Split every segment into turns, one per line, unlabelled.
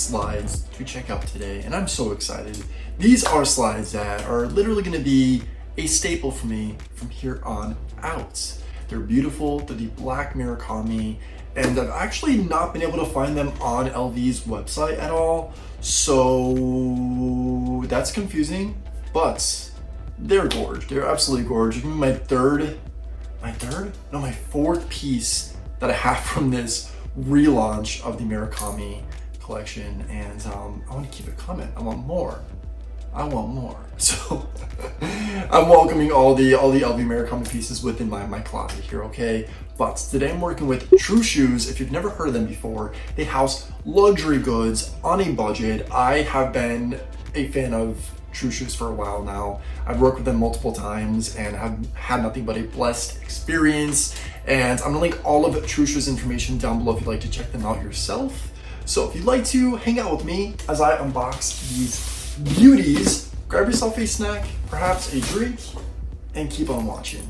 slides to check out today, and I'm so excited. These are slides that are literally going to be a staple for me from here on out. They're beautiful, they're the black Murakami, and I've actually not been able to find them on LV's website at all, so that's confusing, but they're gorgeous. They're absolutely gorgeous. My fourth piece that I have from this relaunch of the Murakami collection, and I want to keep it coming. I want more. So I'm welcoming all the LV Murakami pieces within my closet here, okay? But today I'm working with TRUSHOES. If you've never heard of them before, they house luxury goods on a budget. I have been a fan of TRUSHOES for a while now. I've worked with them multiple times and have had nothing but a blessed experience. And I'm gonna link all of TRUSHOES information down below if you'd like to check them out yourself. So if you'd like to hang out with me as I unbox these beauties, grab yourself a snack, perhaps a drink, and keep on watching.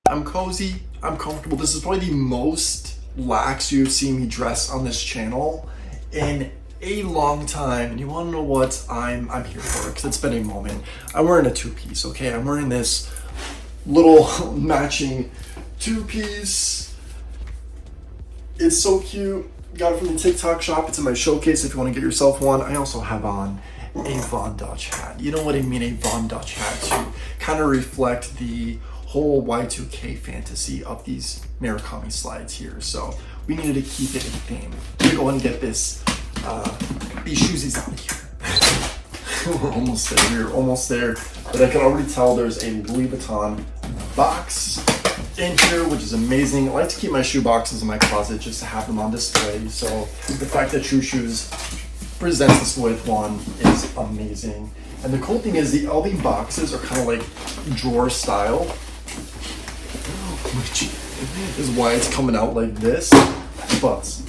I'm cozy, I'm comfortable. This is probably the most lax you've seen me dress on this channel in a long time, and you want to know what I'm here for, because it's been a moment. I'm wearing a two-piece, okay? I'm wearing this little matching two-piece. It's so cute. Got it from the TikTok shop. It's in my showcase if you want to get yourself one. I also have on a Von Dutch hat. You know what I mean, a Von Dutch hat, to kind of reflect the whole Y2K fantasy of these Murakami slides here. So we needed to keep it in theme. I'm gonna go ahead and get this these shoesies out of here. We're almost there. But I can already tell there's a Louis Vuitton box in here, which is amazing. I like to keep my shoe boxes in my closet just to have them on display. So the fact that TRUSHOES presents us with one is amazing. And the cool thing is the LV boxes are kind of like drawer style, which is why it's coming out like this. But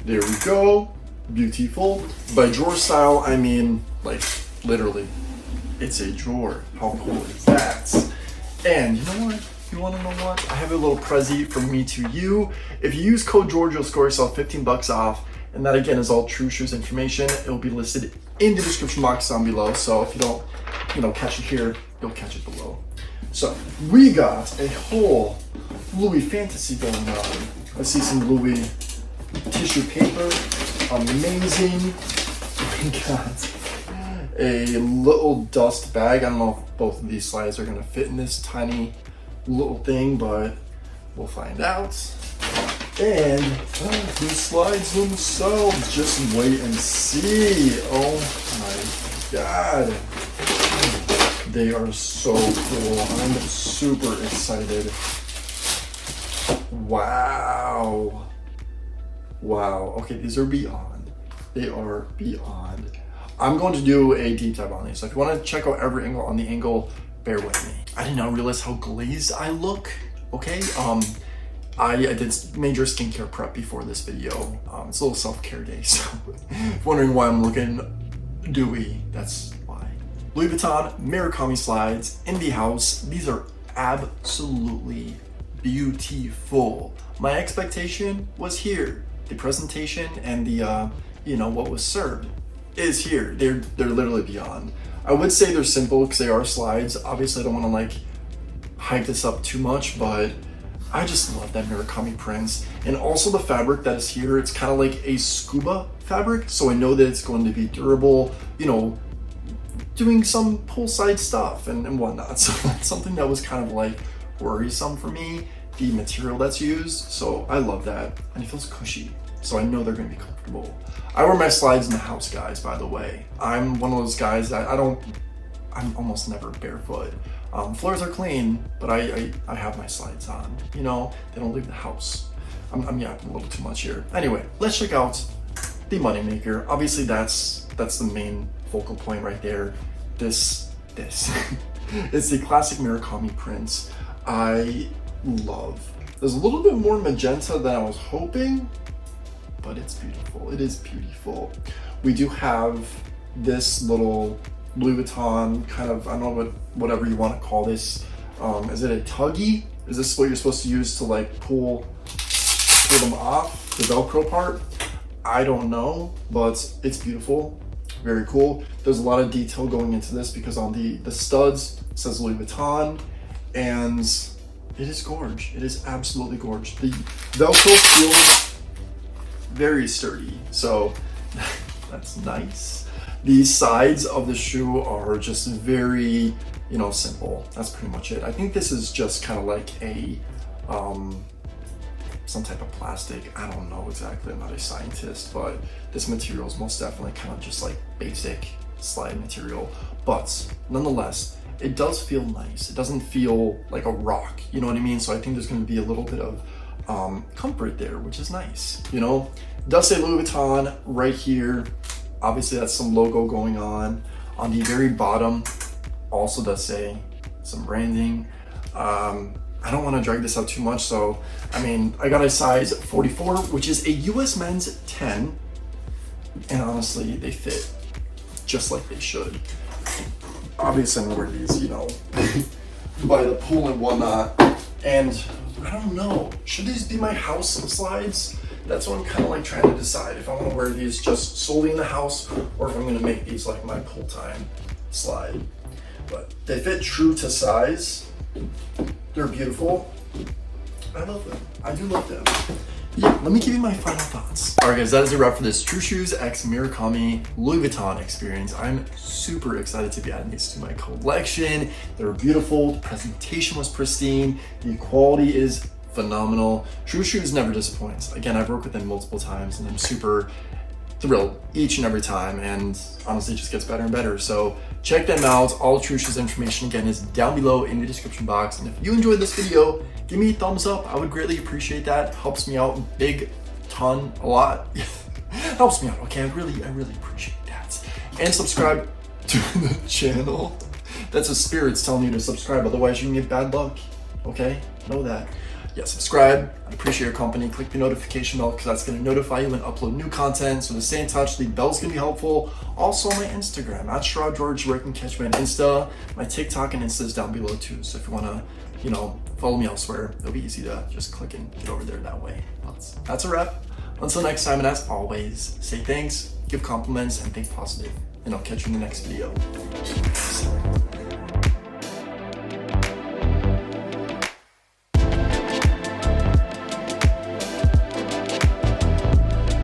there we go. Beautiful. By drawer style, I mean like literally it's a drawer. How cool is that? And you know what? You want to know what? I have a little prezi from me to you. If you use code George, you'll score yourself 15 bucks off. And that again is all TRUSHOES information. It will be listed in the description box down below. So if you don't, catch it here, you'll catch it below. So we got a whole Louis fantasy going on. I see some Louis tissue paper. Amazing. We got a little dust bag. I don't know if both of these slides are gonna fit in this tiny little thing, but we'll find out. And the slides themselves, just wait and see. Oh my god, they are so cool. I'm super excited. Wow, okay, these are beyond. They are beyond. I'm going to do a deep dive on these, so if you want to check out every angle on the angle, bear with me. I did not realize how glazed I look, okay? I did major skincare prep before this video. It's a little self-care day, so if you're wondering why I'm looking dewy, that's why. Louis Vuitton Murakami slides in the house. These are absolutely beautiful. My expectation was here. The presentation and the, what was served is here. They're literally beyond. I would say they're simple because they are slides. Obviously, I don't want to hype this up too much, but I just love that Murakami prints. And also the fabric that is here, it's kind of like a scuba fabric. So I know that it's going to be durable, doing some poolside stuff and whatnot. So that's something that was kind of worrisome for me, the material that's used. So I love that. And it feels cushy. So I know they're going to be comfortable. I wear my slides in the house, guys, by the way. I'm one of those guys that I'm almost never barefoot. Floors are clean, but I have my slides on. They don't leave the house. I'm yapping a little too much here. Anyway, let's check out the moneymaker. Obviously, that's the main focal point right there. This. It's the classic Murakami prints. I love. There's a little bit more magenta than I was hoping, but it's beautiful. It is beautiful. We do have this little Louis Vuitton kind of, I don't know whatever you want to call this. Is it a tuggy? Is this what you're supposed to use to pull them off? The Velcro part, I don't know, but it's beautiful. Very cool. There's a lot of detail going into this because on the studs it says Louis Vuitton, and it is gorge. It is absolutely gorge. The Velcro feels very sturdy, so that's nice. The sides of the shoe are just very, you know, simple. That's pretty much it. I think this is just kind of like a some type of plastic. I don't know exactly, I'm not a scientist, but this material is most definitely kind of just like basic slide material. But nonetheless, it does feel nice. It doesn't feel like a rock, you know what I mean? So I think there's going to be a little bit of comfort there, which is nice, you know? It does say Louis Vuitton right here. Obviously that's some logo going on. On the very bottom also does say some branding. I don't want to drag this out too much, so I mean, I got a size 44, which is a US men's 10, and honestly, they fit just like they should. Obviously, I'm gonna wear these, you know, by the pool and whatnot, and I don't know, should these be my house slides? That's what I'm kind of like trying to decide, if I want to wear these just solely in the house, or if I'm gonna make these like my pool time slide. But they fit true to size. They're beautiful. I love them. I do love them. Yeah, let me give you my final thoughts. All right, guys, that is a wrap for this True Shoes x Murakami Louis Vuitton experience. I'm super excited to be adding these to my collection. They're beautiful. The presentation was pristine. The quality is phenomenal. True Shoes never disappoints. Again, I've worked with them multiple times, and I'm super thrilled each and every time, and honestly, it just gets better and better. So check them out. All True Shoes information again is down below in the description box. And if you enjoyed this video, give me a thumbs up. I would greatly appreciate that. Helps me out big ton, a lot. Helps me out. Okay, I really appreciate that. And subscribe to the channel. That's a spirits telling you to subscribe, otherwise you can get bad luck. Okay, know that. Yeah, subscribe. I appreciate your company. Click the notification bell because that's going to notify you when I upload new content. So to stay in touch, the bell's going to be helpful. Also my Instagram, @𝐻Raw_George, where you can catch me on Insta. My TikTok and Insta is down below too. So if you want to, you know, follow me elsewhere, it'll be easy to just click and get over there that way. That's a wrap. Until next time, and as always, say thanks, give compliments, and think positive. And I'll catch you in the next video.